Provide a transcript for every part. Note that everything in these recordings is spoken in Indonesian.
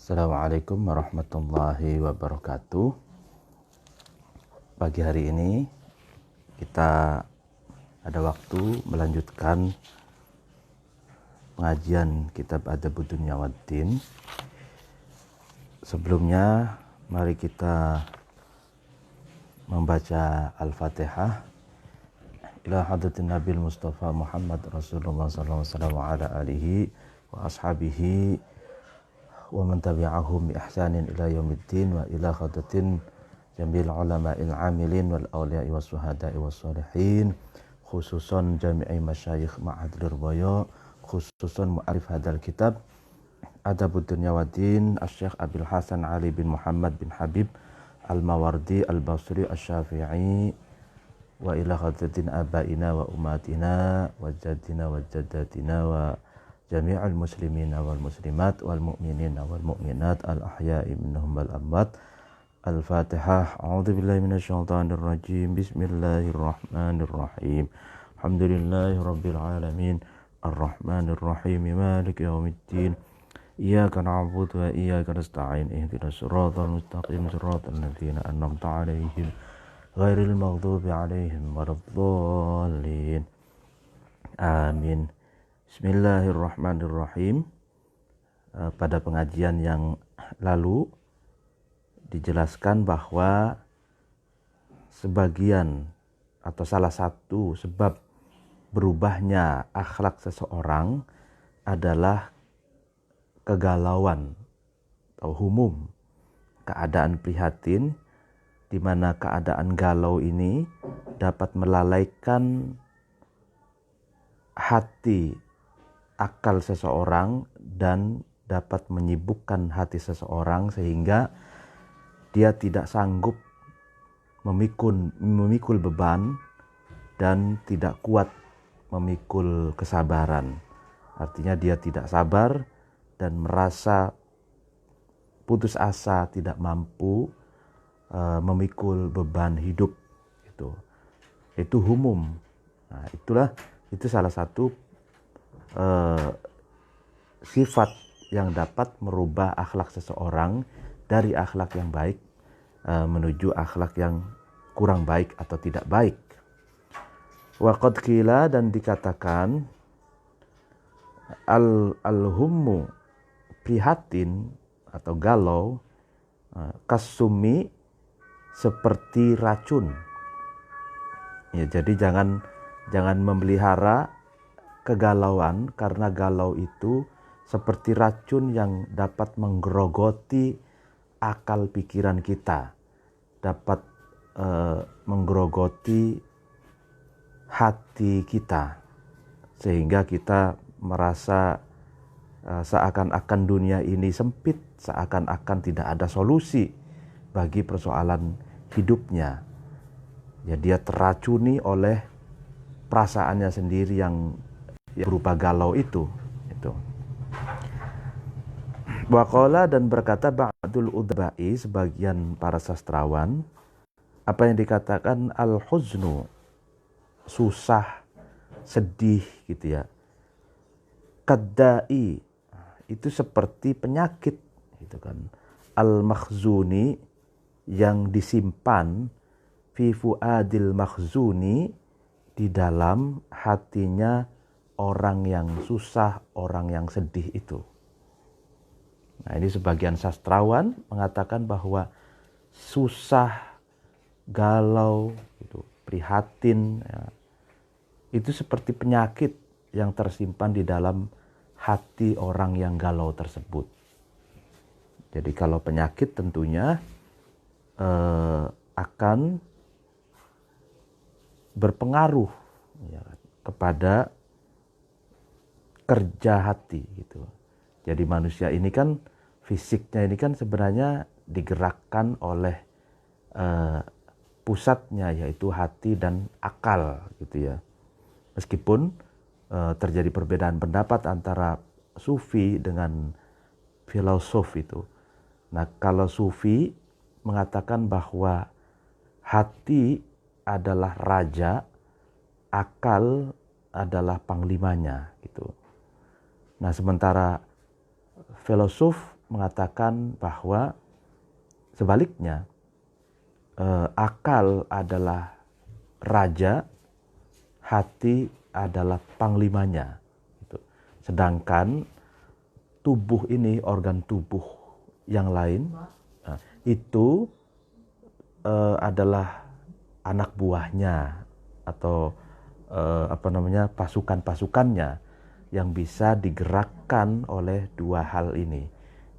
Assalamualaikum warahmatullahi wabarakatuh. Pagi hari ini kita ada waktu melanjutkan pengajian kitab Adabud Dunya Waddin. Sebelumnya mari kita membaca Al-Fatihah ila hadratin Nabil Mustafa Muhammad Rasulullah sallallahu alaihi wasallam ala alihi wa ashabihi wa man tabi'ahum bi ihsanin ila yaumiddin wa ila hadratin jamil ulama'il amilin wal awliya'i was suhada'i was salihin, khususan jami'i masyayikh ma'hadlir baya, khususan mu'arif hadal kitab Adabud Dunya Waddin Asy-Syaikh Abil Hasan Ali bin Muhammad bin Habib Al-Mawardi Al-Basri Asy-Syafi'i wa ila hadratin abaina wa umatina wa jaddina wa jaddatina wa jami'al muslimina wal muslimat wal mu'minina wal mu'minat al ahya'i minhum wal amwat. Al-Fatihah. A'udzu billahi minasyaitonir rajim. Bismillahirrahmanirrahim. Alhamdulillahirabbil alamin. Arrahmanir rahim. Maliki yaumiddin. Iyyaka na'budu wa iyyaka nasta'in. Ihdinas siratal mustaqim. Siratal ladzina an'amta 'alaihim ghairil maghdubi 'alaihim waladdallin. Amin. Bismillahirrahmanirrahim. Pada pengajian yang lalu dijelaskan bahwa sebagian atau salah satu sebab berubahnya akhlak seseorang adalah kegalauan atau humum, keadaan prihatin, di mana keadaan galau ini dapat melalaikan hati, akal seseorang dan dapat menyibukkan hati seseorang sehingga dia tidak sanggup memikul beban dan tidak kuat memikul kesabaran. Artinya dia tidak sabar dan merasa putus asa, tidak mampu memikul beban hidup. Itu umum. Nah, itu salah satu sifat yang dapat merubah akhlak seseorang dari akhlak yang baik menuju akhlak yang kurang baik atau tidak baik. Wa qad qila, dan dikatakan al-hummu, prihatin atau galau, kasumi, seperti racun. Ya, jadi jangan memelihara kegalauan, karena galau itu seperti racun yang dapat menggerogoti akal pikiran kita, dapat menggerogoti hati kita, sehingga kita merasa seakan-akan dunia ini sempit, seakan-akan tidak ada solusi bagi persoalan hidupnya. Ya, dia teracuni oleh perasaannya sendiri yang berupa galau itu. Waqala, dan berkata ba'dul udba'i, sebagian para sastrawan, apa yang dikatakan al-huznu, susah, sedih gitu ya. Kadda'i, itu seperti penyakit gitu kan. Al-makhzuni, yang disimpan, fi fuadil makhzuni, di dalam hatinya orang yang susah, orang yang sedih itu. Nah, ini sebagian sastrawan mengatakan bahwa susah, galau, prihatin, ya, itu seperti penyakit yang tersimpan di dalam hati orang yang galau tersebut. Jadi kalau penyakit tentunya akan berpengaruh ya, kepada kerja hati gitu. Jadi manusia ini kan, fisiknya ini kan sebenarnya digerakkan oleh pusatnya, yaitu hati dan akal gitu ya. Meskipun terjadi perbedaan pendapat antara sufi dengan filosof itu. Nah, kalau sufi mengatakan bahwa hati adalah raja, akal adalah panglimanya gitu. Nah, sementara filosof mengatakan bahwa sebaliknya akal adalah raja, hati adalah panglimanya. Sedangkan tubuh ini, organ tubuh yang lain, itu adalah anak buahnya atau pasukan-pasukannya yang bisa digerakkan oleh dua hal ini,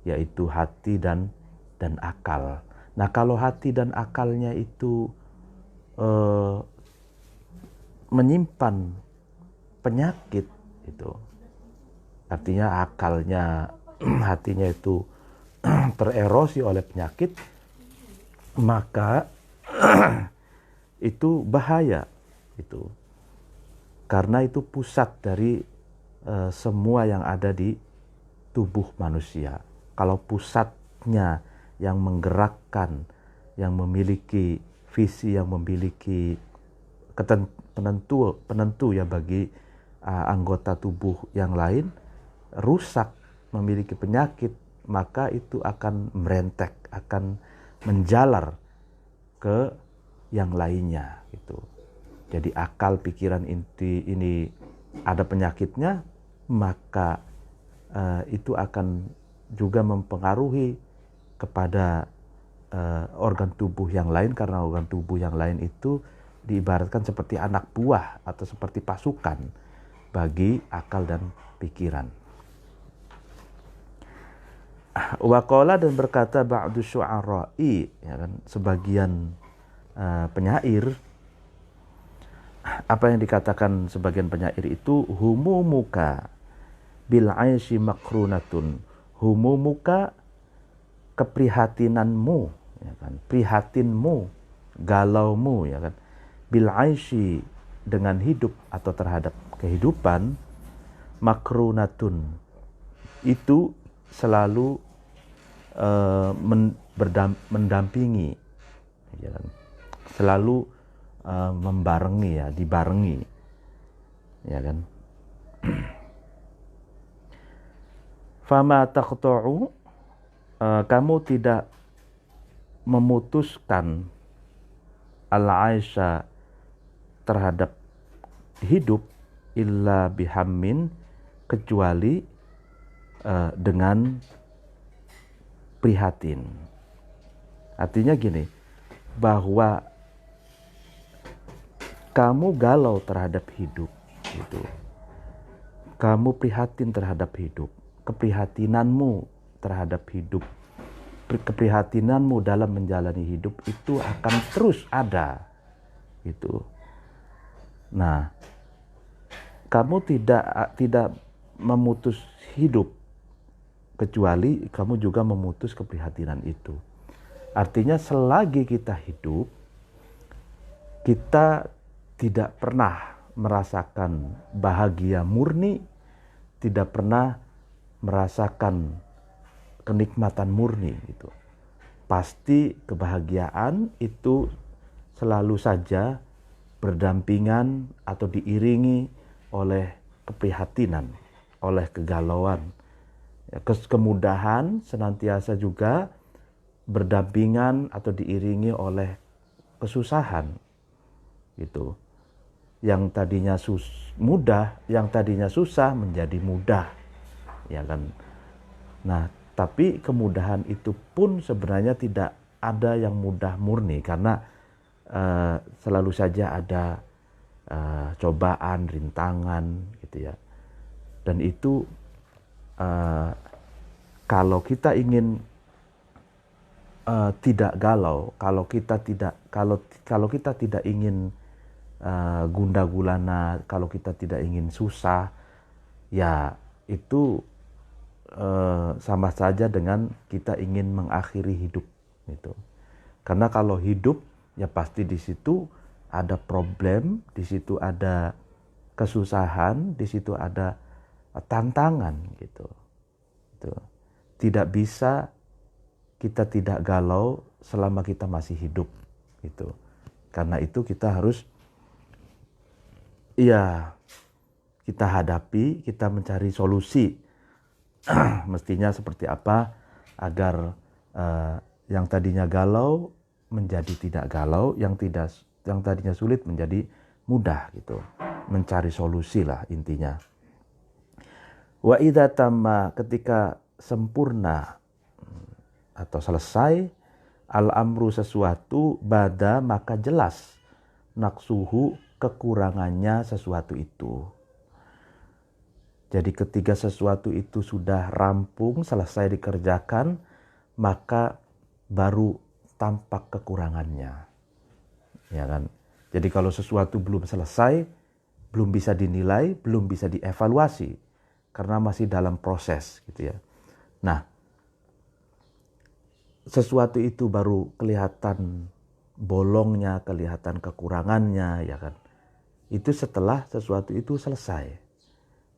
yaitu hati dan akal. Nah, kalau hati dan akalnya itu menyimpan penyakit, itu artinya akalnya, hatinya itu tererosi oleh penyakit, maka itu bahaya, itu karena itu pusat dari semua yang ada di tubuh manusia. Kalau pusatnya yang menggerakkan, yang memiliki visi, yang memiliki penentu ya bagi anggota tubuh yang lain, rusak, memiliki penyakit, maka itu akan merentek, akan menjalar ke yang lainnya gitu. Jadi akal, pikiran inti ini ada penyakitnya, maka itu akan juga mempengaruhi kepada organ tubuh yang lain, karena organ tubuh yang lain itu diibaratkan seperti anak buah atau seperti pasukan bagi akal dan pikiran. Waqala, dan berkata ba'du syu'ara'i, ya kan, sebagian penyair, apa yang dikatakan sebagian penyair itu, humumuka bil aishi makrunatun. Humumuka, keprihatinanmu, ya kan, prihatinmu, galaumu, ya kan, bil aishi, dengan hidup atau terhadap kehidupan, makrunatun, itu selalu mendampingi, ya kan, selalu membarengi, ya, dibarengi, ya kan. Fama taqta'u, kamu tidak memutuskan al-aisha, terhadap hidup, illa bihammin, kecuali dengan prihatin. Artinya gini, bahwa kamu galau terhadap hidup, gitu. Kamu prihatin terhadap hidup, keprihatinanmu terhadap hidup, keprihatinanmu dalam menjalani hidup itu akan terus ada, gitu. Nah, kamu tidak memutus hidup, kecuali kamu juga memutus keprihatinan itu. Artinya selagi kita hidup, kita tidak pernah merasakan bahagia murni, tidak pernah merasakan kenikmatan murni, gitu. Pasti kebahagiaan itu selalu saja berdampingan atau diiringi oleh keprihatinan, oleh kegalauan. Kemudahan senantiasa juga berdampingan atau diiringi oleh kesusahan, gitu. Yang tadinya mudah, yang tadinya susah menjadi mudah, ya kan. Nah, tapi kemudahan itu pun sebenarnya tidak ada yang mudah murni, karena selalu saja ada cobaan, rintangan, gitu ya. Dan itu kalau kita ingin tidak galau, kalau kita tidak ingin gundah gulana, kalau kita tidak ingin susah, ya itu sama saja dengan kita ingin mengakhiri hidup, gitu. Karena kalau hidup, ya pasti di situ ada problem, di situ ada kesusahan, di situ ada tantangan, gitu. Tidak bisa kita tidak galau selama kita masih hidup, gitu. Karena itu kita harus, ya, kita hadapi, kita mencari solusi. Mestinya seperti apa agar yang tadinya galau menjadi tidak galau, yang tadinya sulit menjadi mudah gitu. Mencari solusi lah intinya. Wa idza tamma, ketika sempurna atau selesai, al-amru sesuatu, bada maka jelas, naksuhu kekurangannya sesuatu itu. Jadi ketika sesuatu itu sudah rampung, selesai dikerjakan, maka baru tampak kekurangannya. Ya kan? Jadi kalau sesuatu belum selesai, belum bisa dinilai, belum bisa dievaluasi karena masih dalam proses gitu ya. Nah, sesuatu itu baru kelihatan bolongnya, kelihatan kekurangannya, ya kan? Itu setelah sesuatu itu selesai.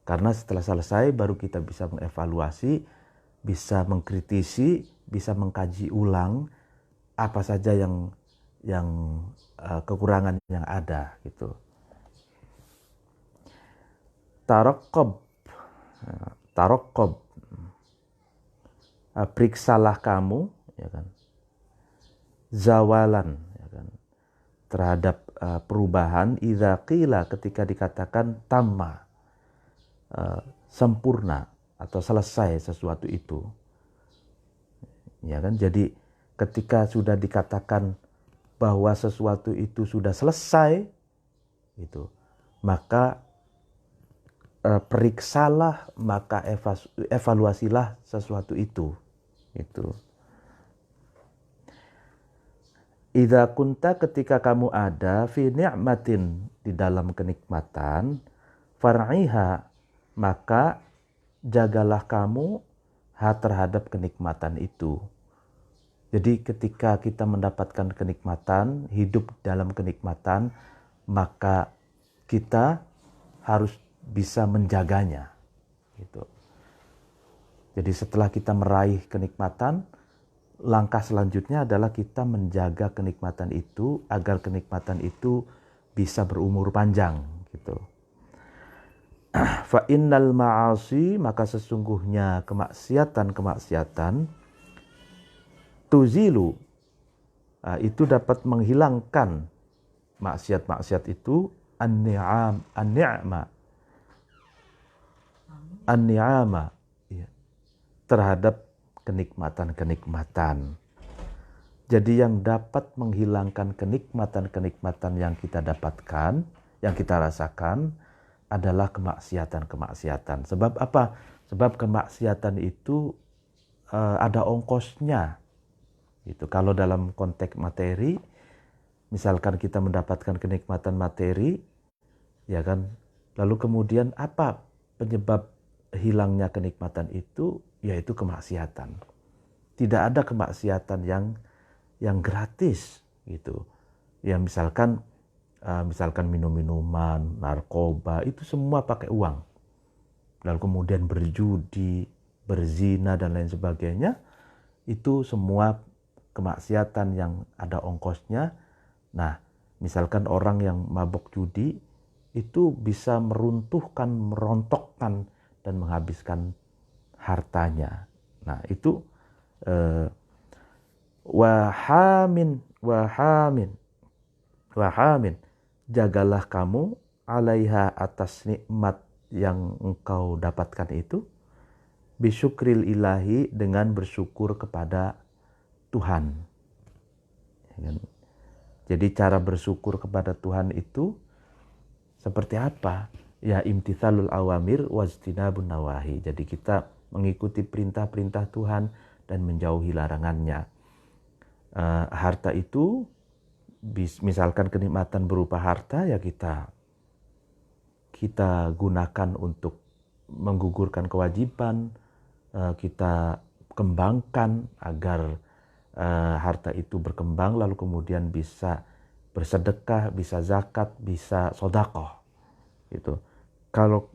Karena setelah selesai baru kita bisa mengevaluasi, bisa mengkritisi, bisa mengkaji ulang apa saja yang kekurangan yang ada gitu. Tarokob, periksalah kamu, ya kan, zawalan, ya kan, terhadap perubahan, idza qila, ketika dikatakan tamma, sempurna atau selesai sesuatu itu, ya kan. Jadi ketika sudah dikatakan bahwa sesuatu itu sudah selesai itu, maka periksalah, maka evaluasilah sesuatu itu. Idza kunta, ketika kamu ada, fi ni'matin, di dalam kenikmatan, far'iha, maka jagalah kamu terhadap kenikmatan itu. Jadi ketika kita mendapatkan kenikmatan, hidup dalam kenikmatan, maka kita harus bisa menjaganya gitu. Jadi setelah kita meraih kenikmatan, langkah selanjutnya adalah kita menjaga kenikmatan itu agar kenikmatan itu bisa berumur panjang gitu. Fa innal ma'asi, maka sesungguhnya kemaksiatan tuzilu, itu dapat menghilangkan, maksiat-maksiat itu an-ni'ama ya, terhadap kenikmatan-kenikmatan. Jadi yang dapat menghilangkan kenikmatan-kenikmatan yang kita dapatkan, yang kita rasakan, adalah kemaksiatan-kemaksiatan. Sebab apa? Sebab kemaksiatan itu ada ongkosnya. Gitu. Kalau dalam konteks materi, misalkan kita mendapatkan kenikmatan materi, ya kan, lalu kemudian apa penyebab hilangnya kenikmatan itu? Yaitu kemaksiatan. Tidak ada kemaksiatan yang gratis gitu. Ya misalkan minum-minuman, narkoba, itu semua pakai uang. Lalu kemudian berjudi, berzina dan lain sebagainya, itu semua kemaksiatan yang ada ongkosnya. Nah, misalkan orang yang mabok judi itu bisa meruntuhkan, merontokkan dan menghabiskan hartanya. Nah, itu wahamin, jagalah kamu alaiha, atas nikmat yang engkau dapatkan itu, bisyukril ilahi, dengan bersyukur kepada Tuhan. Jadi cara bersyukur kepada Tuhan itu seperti apa? Ya imtithalul awamir wajtinabun nawahi. Jadi kita mengikuti perintah-perintah Tuhan dan menjauhi larangannya. Harta itu, misalkan kenikmatan berupa harta, ya kita gunakan untuk menggugurkan kewajiban, kita kembangkan agar harta itu berkembang, lalu kemudian bisa bersedekah, bisa zakat, bisa sedekah gitu. Kalau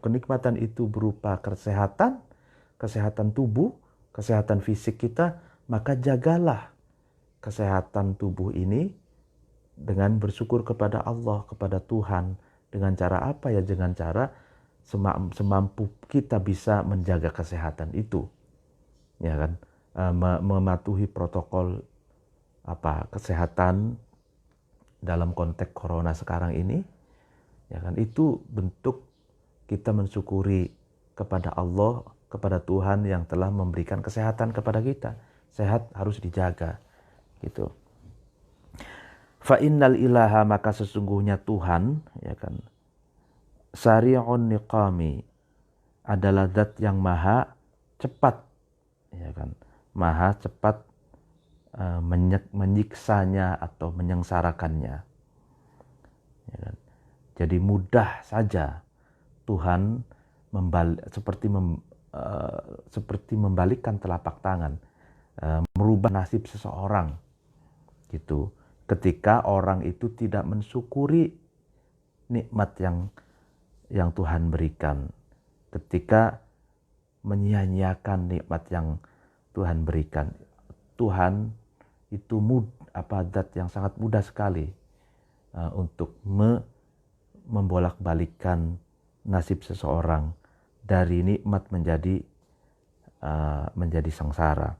kenikmatan itu berupa kesehatan tubuh, kesehatan fisik kita, maka jagalah kesehatan tubuh ini dengan bersyukur kepada Allah, kepada Tuhan. Dengan cara apa ya? Dengan cara semampu kita bisa menjaga kesehatan itu, ya kan? mematuhi protokol kesehatan dalam konteks corona sekarang ini, ya kan, itu bentuk kita mensyukuri kepada Allah, kepada Tuhan yang telah memberikan kesehatan kepada kita. Sehat harus dijaga, gitu. Fa innal ilaha, maka sesungguhnya Tuhan, ya kan, sari'un niqami, adalah zat yang maha cepat, ya kan, maha cepat menyiksanya atau menyengsarakannya, ya kan? Jadi mudah saja Tuhan seperti membalikkan telapak tangan, merubah nasib seseorang, gitu, ketika orang itu tidak mensyukuri nikmat yang Tuhan berikan, ketika menyia-nyiakan nikmat yang Tuhan berikan. Tuhan itu zat yang sangat mudah sekali untuk membolak-balikkan nasib seseorang dari nikmat menjadi sengsara.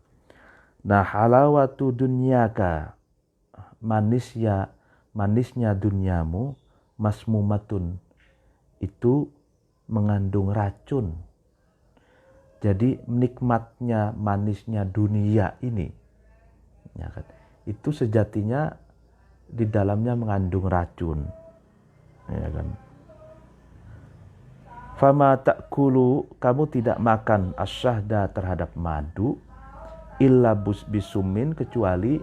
Nah, halawatu dunyaka, manisnya dunyamu, masmumatun, itu mengandung racun. Jadi nikmatnya, manisnya dunia ini, ya kan, itu sejatinya di dalamnya mengandung racun, ya kan. Fama ta'kulu, kamu tidak makan asyahda, terhadap madu, illa bisumin, kecuali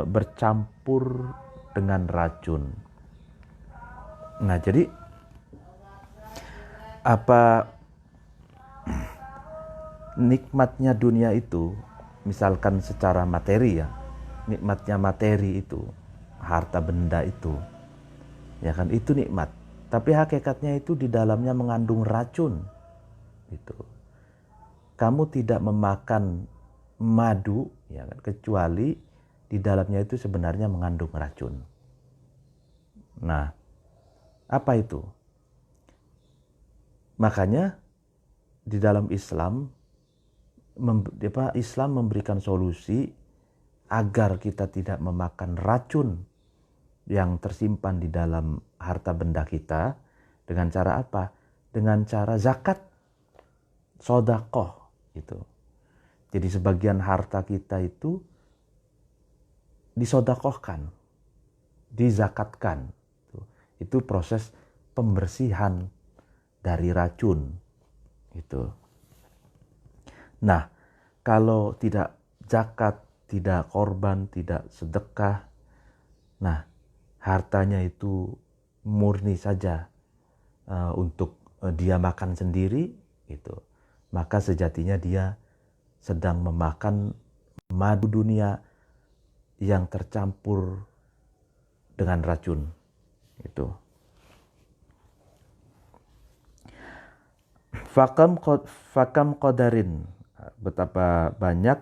bercampur dengan racun. Nah, jadi nikmatnya dunia itu, misalkan secara materi, ya, nikmatnya materi itu, harta benda itu, ya kan, itu nikmat. Tapi hakikatnya itu di dalamnya mengandung racun, gitu. Kamu tidak memakan madu, ya kan, kecuali di dalamnya itu sebenarnya mengandung racun. Nah, apa itu? Makanya di dalam Islam memberikan solusi agar kita tidak memakan racun yang tersimpan di dalam harta benda kita. Dengan cara apa? Dengan cara zakat, sedekah, gitu. Jadi sebagian harta kita itu disedekahkan, dizakatkan. Itu proses pembersihan dari racun, gitu. Nah, kalau tidak zakat, tidak korban, tidak sedekah, nah, hartanya itu murni saja untuk dia makan sendiri, gitu, maka sejatinya dia sedang memakan madu dunia yang tercampur dengan racun, gitu. Fakam qadarin, betapa banyak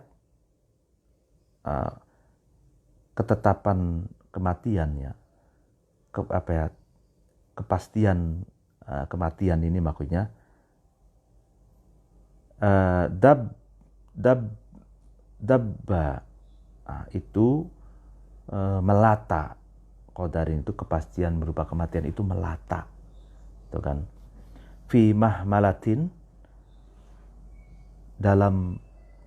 ketetapan kematiannya, kepastian kematian ini maksudnya, dabba itu melata. Qadarin itu kepastian berupa kematian itu melata, itu kan. Fi mahmalatin, dalam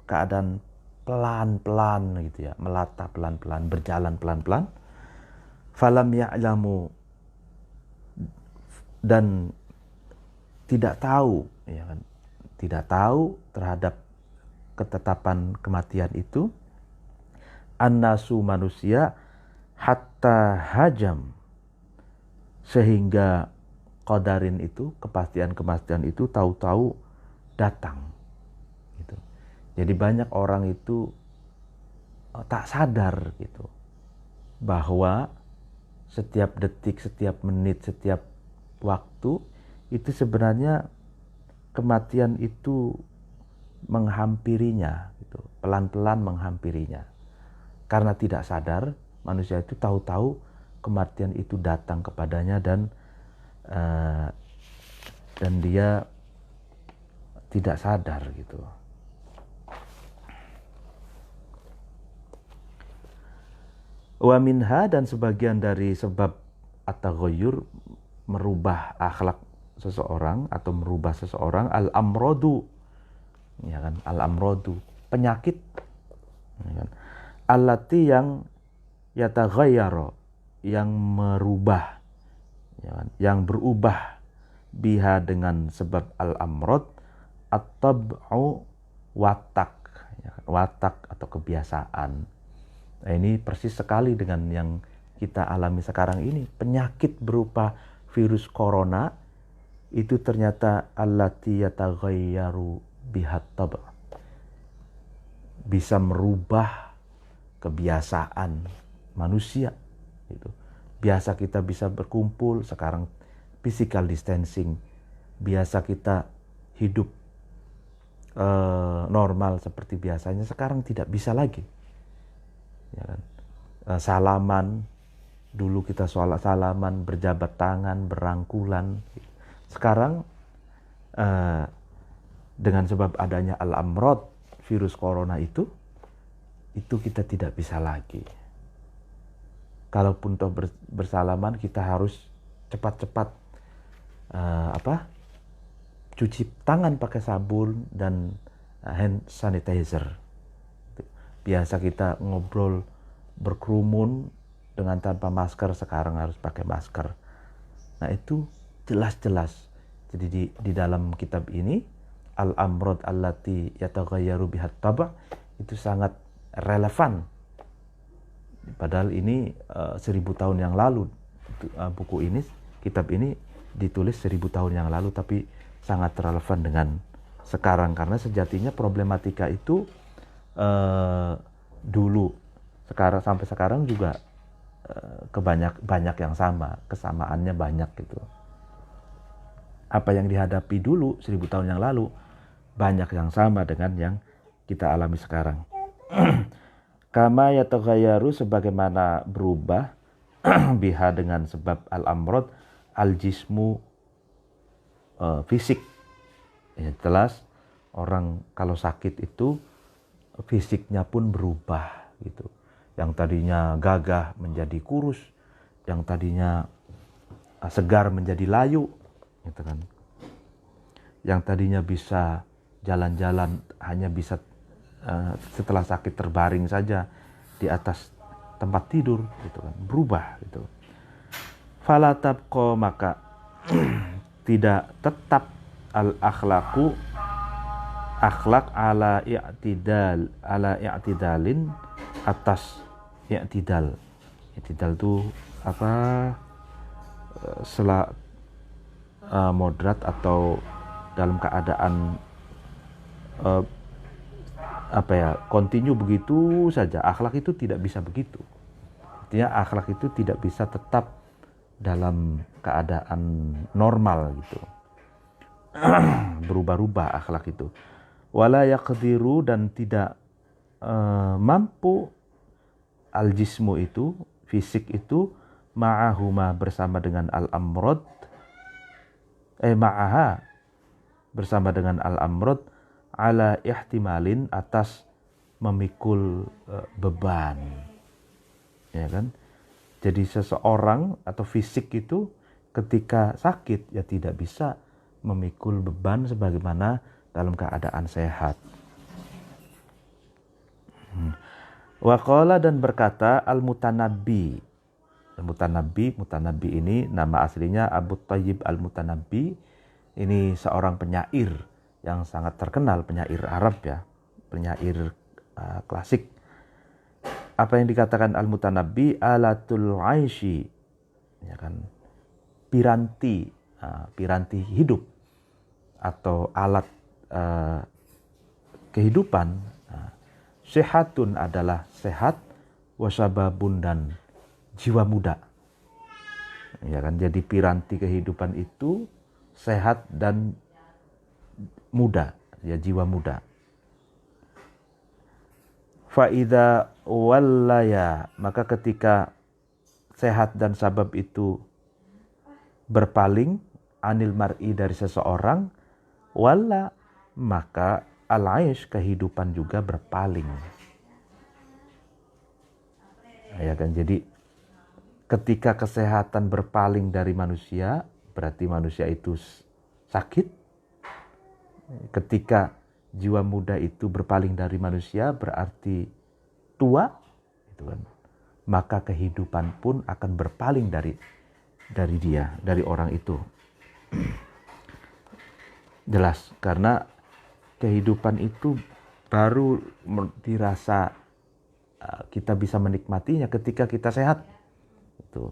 keadaan pelan-pelan, gitu ya, melata pelan-pelan, berjalan pelan-pelan. Falam ya'lamu, dan tidak tahu, ya kan, tidak tahu terhadap ketetapan kematian itu. Annasu, manusia, hatta hajam, sehingga qadarin itu, kepastian kematian itu tahu-tahu datang, gitu. Jadi banyak orang itu tak sadar, gitu, bahwa setiap detik, setiap menit, setiap waktu itu sebenarnya kematian itu menghampirinya, gitu, pelan-pelan menghampirinya. Karena tidak sadar, manusia itu tahu-tahu kematian itu datang kepadanya, dan dia tidak sadar, gitu. Wa minha, dan sebagian dari sebab at-taghayyur, merubah akhlak seseorang atau merubah seseorang, al-amrodu, ya kan, al-amrodu, penyakit, ya kan, allati yang yataghayyara, yang merubah, ya kan, yang berubah, biha dengan sebab al-amrod, at-tab'u, watak, ya kan, watak atau kebiasaan. Nah, ini persis sekali dengan yang kita alami sekarang ini. Penyakit berupa virus corona itu ternyata allati yataghayyaru bihat tab', bisa merubah kebiasaan manusia gitu. Biasa kita bisa berkumpul, sekarang physical distancing. Biasa kita hidup normal seperti biasanya, sekarang tidak bisa lagi, ya kan? Salaman, dulu kita salaman, berjabat tangan, berangkulan. Sekarang dengan sebab adanya al-amrod, virus corona itu kita tidak bisa lagi. Kalaupun toh bersalaman, kita harus cepat-cepat cuci tangan pakai sabun dan hand sanitizer. Biasa kita ngobrol berkerumun dengan tanpa masker, sekarang harus pakai masker. Nah, itu jelas-jelas. Jadi di dalam kitab ini, al-amrod allati yataghayyaru bihat tab', itu sangat relevan. Padahal ini 1000 tahun yang lalu, buku ini, kitab ini ditulis 1000 tahun yang lalu, tapi sangat relevan dengan sekarang, karena sejatinya problematika itu dulu, sekarang sampai sekarang juga banyak yang sama, kesamaannya banyak gitu. Apa yang dihadapi dulu 1000 tahun yang lalu banyak yang sama dengan yang kita alami sekarang. Kama yataghayyaru, sebagaimana berubah, biha dengan sebab al-amrod, al-jismu, fisik. Ya, jelas orang kalau sakit itu fisiknya pun berubah gitu. Yang tadinya gagah menjadi kurus, yang tadinya segar menjadi layu, gitu kan. Yang tadinya bisa jalan-jalan hanya bisa setelah sakit terbaring saja di atas tempat tidur, gitu kan, berubah gitu. Fala tabqa, maka tidak tetap al-akhlaqu, akhlak ala i'tidalin, atas i'tidal. I'tidal itu apa? Moderat atau dalam keadaan kontinu begitu saja. Akhlak itu tidak bisa begitu. Artinya akhlak itu tidak bisa tetap dalam keadaan normal gitu. Berubah-ubah akhlak itu. Wala yaqdiru, dan tidak mampu al-jismu itu, fisik itu, ma'ahuma, bersama dengan al-amrod, ma'aha, bersama dengan al-amrod, ala ihtimalin, atas memikul beban, ya kan. Jadi seseorang atau fisik itu ketika sakit ya tidak bisa memikul beban sebagaimana dalam keadaan sehat. Waqala, dan berkata al-Mutanabbi. Mutanabbi ini nama aslinya Abu Thayyib al-Mutanabbi. Ini seorang penyair yang sangat terkenal, penyair Arab ya, penyair klasik. Apa yang dikatakan al-Mutanabbi, alatul aishi, ya kan, piranti hidup atau alat kehidupan. Sehatun adalah sehat, wasababun, dan jiwa muda, ya kan. Jadi piranti kehidupan itu sehat dan muda, ya, jiwa muda. Fa'idha wallaya, maka ketika sehat dan sabab itu berpaling, anil mar'i, dari seseorang, walla, maka al-aish, kehidupan juga berpaling. Ya kan, jadi ketika kesehatan berpaling dari manusia, berarti manusia itu sakit. Ketika jiwa muda itu berpaling dari manusia, berarti tua, gitu kan. Maka kehidupan pun akan berpaling dari dia, dari orang itu. Jelas, karena kehidupan itu baru dirasa kita bisa menikmatinya ketika kita sehat. Itu.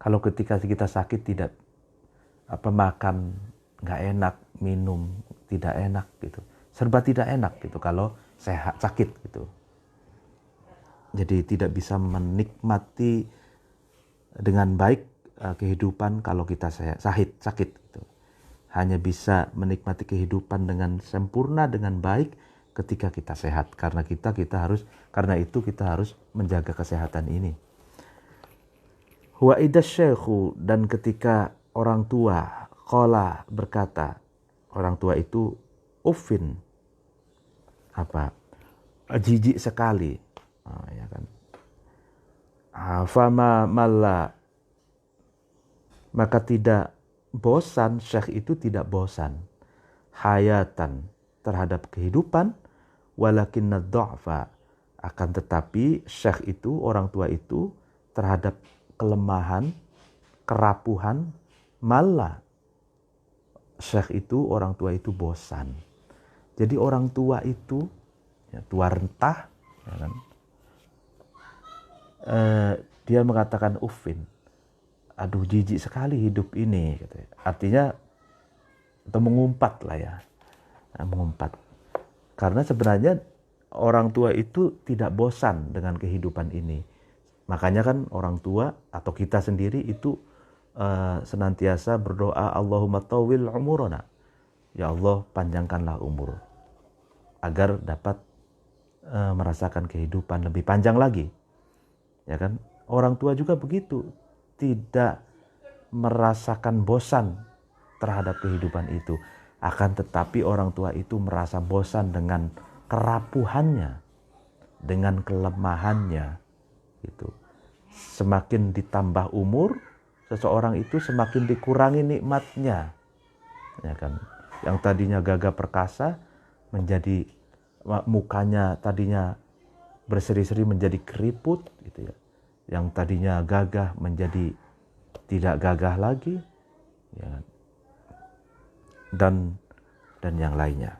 Kalau ketika kita sakit tidak makan nggak enak, minum tidak enak gitu, serba tidak enak gitu kalau sehat sakit gitu. Jadi tidak bisa menikmati dengan baik kehidupan kalau kita sakit gitu. Hanya bisa menikmati kehidupan dengan sempurna, dengan baik ketika kita sehat. Karena itu kita harus menjaga kesehatan ini. Wa idza syekhu, dan ketika orang tua qala berkata, orang tua itu uffin, jijik sekali, ya kan. Fama malla, maka tidak bosan, syekh itu tidak bosan, hayatan, terhadap kehidupan, walakinna dha'fa, akan tetapi syekh itu, orang tua itu, terhadap kelemahan, kerapuhan, malah syekh itu, orang tua itu bosan. Jadi orang tua itu, ya, tua rentah, ya kan, dia mengatakan uffin, aduh jijik sekali hidup ini, gitu. Artinya atau mengumpat lah ya, mengumpat. Karena sebenarnya orang tua itu tidak bosan dengan kehidupan ini. Makanya kan orang tua atau kita sendiri itu senantiasa berdoa, Allahumma tawwil umurana, ya Allah panjangkanlah umur, agar dapat merasakan kehidupan lebih panjang lagi. Ya kan? Orang tua juga begitu, tidak merasakan bosan terhadap kehidupan itu. Akan tetapi orang tua itu merasa bosan dengan kerapuhannya, dengan kelemahannya gitu. Semakin ditambah umur seseorang itu, semakin dikurangi nikmatnya, ya kan. Yang tadinya gagah perkasa menjadi, mukanya tadinya berseri-seri menjadi keriput gitu ya. Yang tadinya gagah menjadi tidak gagah lagi, ya kan? Dan yang lainnya.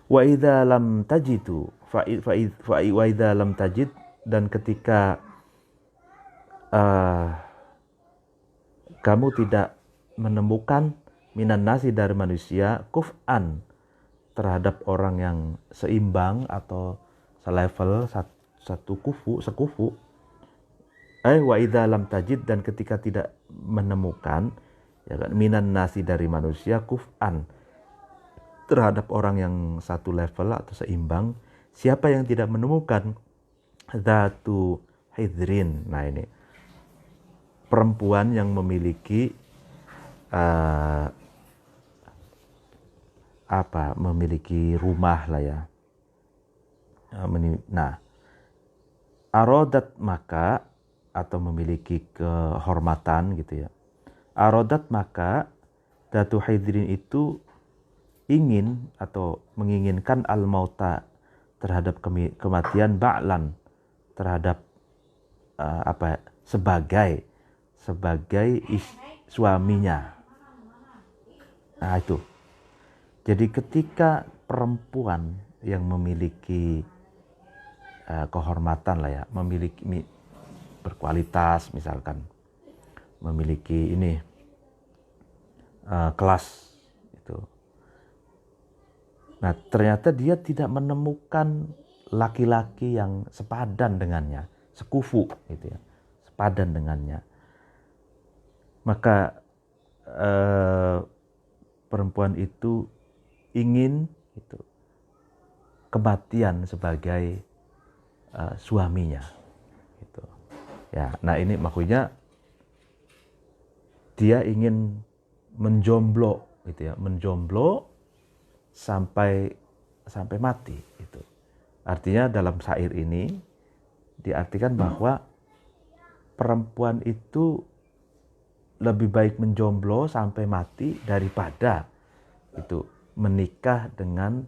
Wa idza lam tajidu wa idza lam tajid, dan ketika kamu tidak menemukan minan nasi, dari manusia, kuf'an, terhadap orang yang seimbang atau selevel, sekufu. Wa idza lam tajid, dan ketika tidak menemukan, ya kan, minan nasi, dari manusia, kuf'an, terhadap orang yang satu level atau seimbang. Siapa yang tidak menemukan dzatu hidrin, nah ini perempuan yang memiliki memiliki rumah lah ya. Nah, arodat, maka, atau memiliki kehormatan gitu ya. Arodat, maka, datu hidrin itu ingin atau menginginkan al-mauta, terhadap kematian, ba'lan, terhadap sebagai suaminya. Nah itu. Jadi ketika perempuan yang memiliki kehormatan lah ya, memiliki berkualitas misalkan, memiliki kelas itu. Nah ternyata dia tidak menemukan laki-laki yang sepadan dengannya, sekufu gitu ya, sepadan dengannya. Maka perempuan itu ingin kematian sebagai suaminya gitu. Ya, nah ini maksudnya dia ingin menjomblo gitu ya, menjomblo sampai mati itu. Artinya dalam syair ini diartikan bahwa perempuan itu lebih baik menjomblo sampai mati daripada itu menikah dengan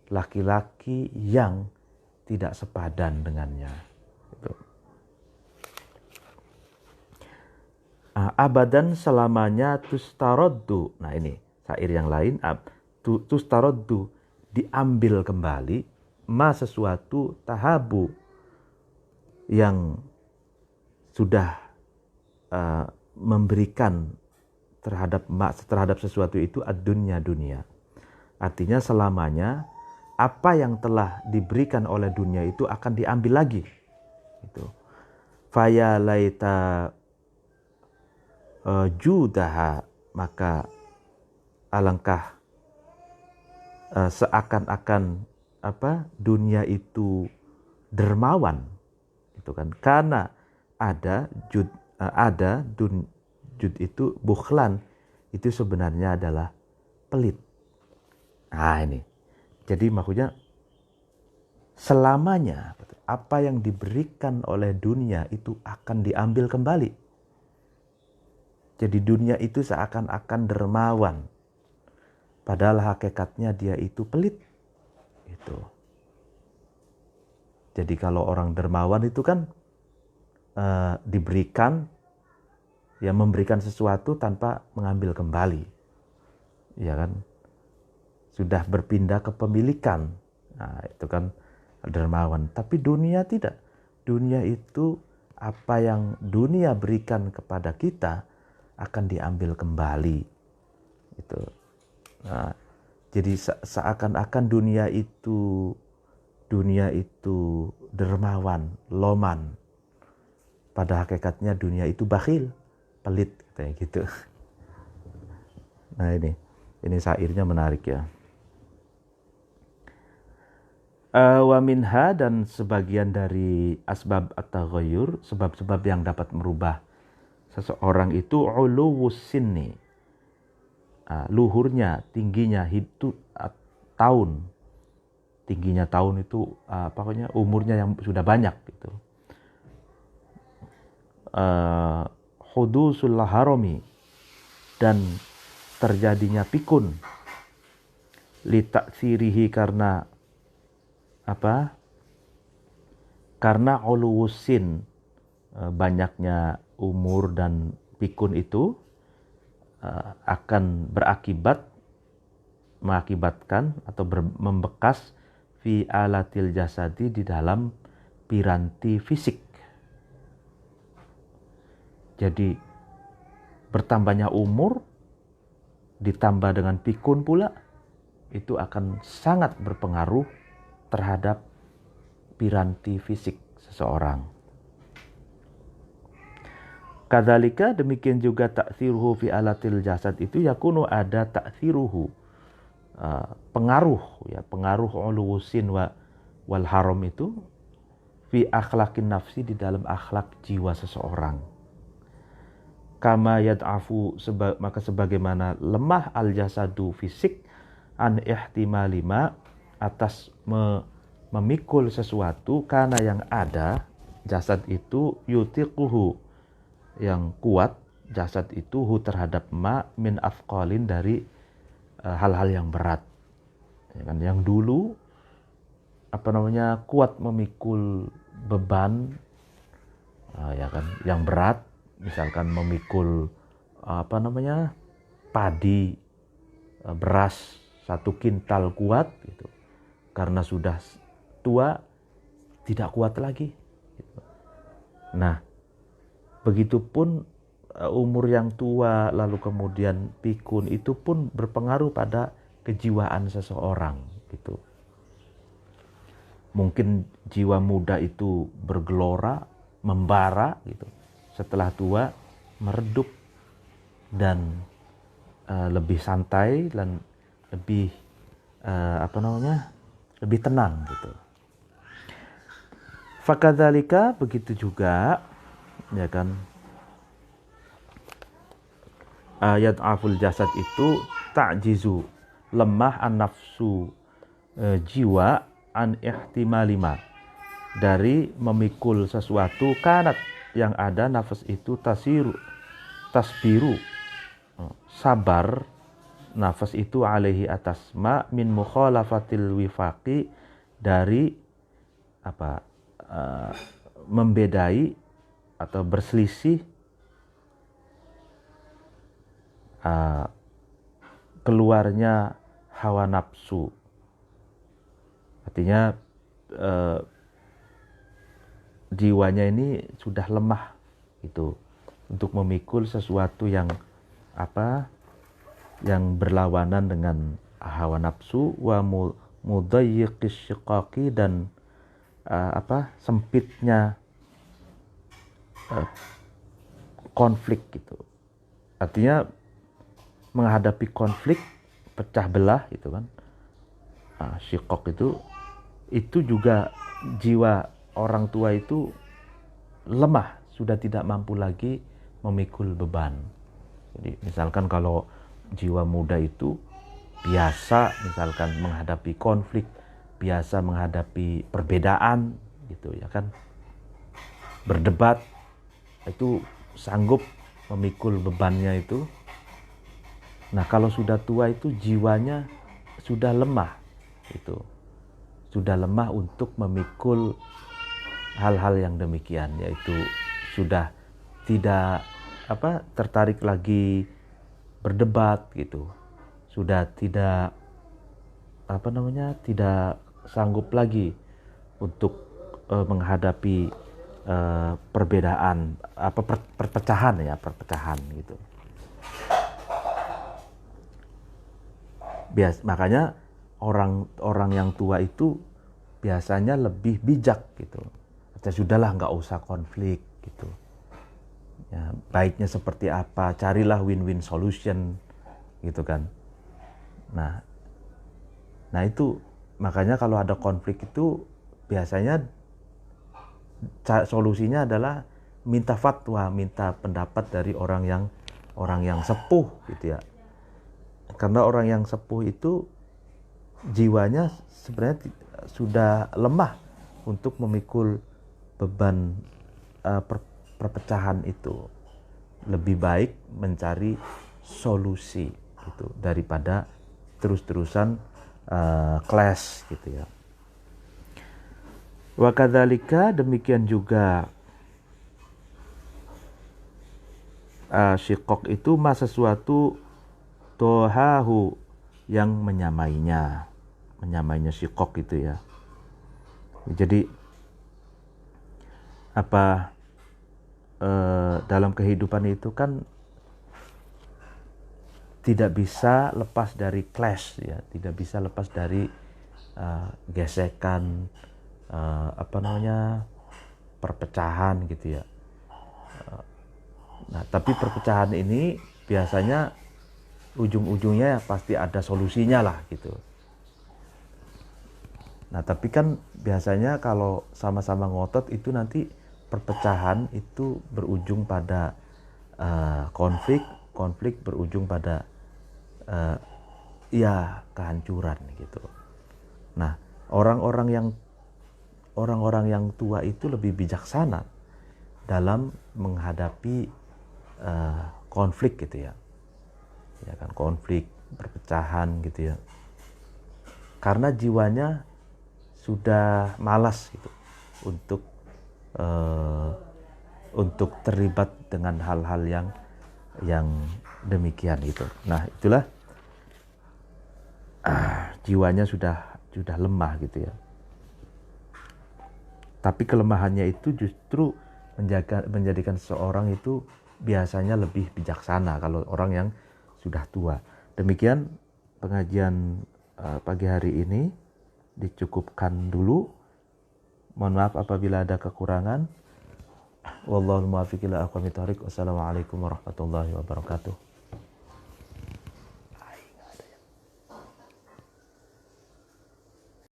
laki-laki yang tidak sepadan dengannya. Gitu. Abadan selamanya tustaroddu. Nah ini syair yang lain. Tustaroddu, diambil kembali ma sesuatu tahabu yang sudah memberikan terhadap sesuatu itu ad-dunya, dunia. Artinya selamanya apa yang telah diberikan oleh dunia itu akan diambil lagi. Itu. Faya laita judaha, maka alangkah seakan-akan dunia itu dermawan, itu kan, karena ada jud itu bukhlan, itu sebenarnya adalah pelit. Nah ini, jadi maksudnya selamanya apa yang diberikan oleh dunia itu akan diambil kembali. Jadi dunia itu seakan-akan dermawan, padahal hakikatnya dia itu pelit. Itu. Jadi kalau orang dermawan itu kan diberikan, ya memberikan sesuatu tanpa mengambil kembali, ya kan, sudah berpindah kepemilikan. Nah itu kan dermawan. Tapi dunia tidak. Dunia itu apa yang dunia berikan kepada kita akan diambil kembali. Itu. Nah, jadi seakan-akan dunia itu dermawan, loman. Pada hakikatnya dunia itu bakhil, pelit, katanya gitu. Nah ini syairnya menarik ya. Wa minha, dan sebagian dari asbab at-taghayyur, sebab-sebab yang dapat merubah seseorang itu uluwus sinni, luhurnya, tingginya tahun. Tingginya tahun itu pokoknya umurnya yang sudah banyak gitu. Hudusul harami, dan terjadinya pikun, li taksirihi, karena karena uluwusin, banyaknya umur dan pikun itu akan mengakibatkan atau membekas fi alatil jasadi, di dalam piranti fisik. Jadi bertambahnya umur ditambah dengan pikun pula, itu akan sangat berpengaruh terhadap piranti fisik seseorang. Kadzalika, demikian juga ta'thiruhu fi alatil jasad itu yakunu, ada ta'thiruhu, pengaruh uluwusin wal haram itu fi akhlaqin nafsi, di dalam akhlak jiwa seseorang. Kama yad'afu, maka sebagaimana lemah al jasadu fisik, an ihtimalima, atas memikul sesuatu, karena yang ada jasad itu yutiquhu, yang kuat jasad itu terhadap min afqalin, dari hal-hal yang berat, ya kan, yang dulu kuat memikul beban, ya kan, yang berat, misalkan memikul padi, beras 1 kintal kuat gitu. Karena sudah tua tidak kuat lagi gitu. Nah, begitupun umur yang tua lalu kemudian pikun, itu pun berpengaruh pada kejiwaan seseorang gitu. Mungkin jiwa muda itu bergelora, membara gitu. Setelah tua meredup dan lebih santai dan lebih lebih tenang gitu. Fakadzalika, begitu juga, ya kan, ayat aful jasad itu ta'jizu, lemah an nafsu, jiwa, an ihtimalima, dari memikul sesuatu, kanat yang ada nafas itu tasbiru sabar nafas itu alaihi atas ma min mukhalafatil wifaqi, dari membedai atau berselisih keluarnya hawa nafsu. Artinya jiwanya ini sudah lemah gitu untuk memikul sesuatu yang yang berlawanan dengan hawa nafsu, wa mudayyiqis syiqaqi, dan sempitnya konflik gitu. Artinya menghadapi konflik, pecah belah gitu kan. Syiqaq itu juga jiwa orang tua itu lemah, sudah tidak mampu lagi memikul beban. Jadi misalkan kalau jiwa muda itu biasa misalkan menghadapi konflik, biasa menghadapi perbedaan gitu ya kan, berdebat, itu sanggup memikul bebannya itu. Nah kalau sudah tua itu jiwanya sudah lemah, itu sudah lemah untuk memikul hal-hal yang demikian, yaitu sudah tidak tertarik lagi berdebat gitu, sudah tidak tidak sanggup lagi untuk menghadapi perbedaan perpecahan gitu. Makanya orang yang tua itu biasanya lebih bijak gitu. Sudahlah, nggak usah konflik gitu. Ya, baiknya seperti apa, carilah win-win solution gitu kan. Nah itu makanya kalau ada konflik itu biasanya solusinya adalah minta fatwa, minta pendapat dari orang yang sepuh gitu ya. Karena orang yang sepuh itu jiwanya sebenarnya sudah lemah untuk memikul beban perpecahan itu. Lebih baik mencari solusi itu daripada terus-terusan clash gitu ya. Wa kadzalika, demikian juga syiqaq itu sesuatu tohahu yang menyamainya syiqaq itu ya. Jadi dalam kehidupan itu kan tidak bisa lepas dari clash ya, tidak bisa lepas dari gesekan, perpecahan gitu ya. Nah tapi perpecahan ini biasanya ujung-ujungnya pasti ada solusinya lah gitu. Nah tapi kan biasanya kalau sama-sama ngotot itu nanti perpecahan itu berujung pada konflik berujung pada kehancuran gitu. Nah orang-orang yang tua itu lebih bijaksana dalam menghadapi konflik gitu ya kan, konflik, perpecahan gitu ya, karena jiwanya sudah malas gitu untuk terlibat dengan hal-hal yang demikian gitu. Nah itulah jiwanya sudah lemah gitu ya. Tapi kelemahannya itu justru menjadikan seseorang itu biasanya lebih bijaksana kalau orang yang sudah tua. Demikian pengajian pagi hari ini, dicukupkan dulu. Mohon maaf apabila ada kekurangan. Wallahul muwaffiq ila aqwamit thoriq. Wassalamualaikum warahmatullahi wabarakatuh.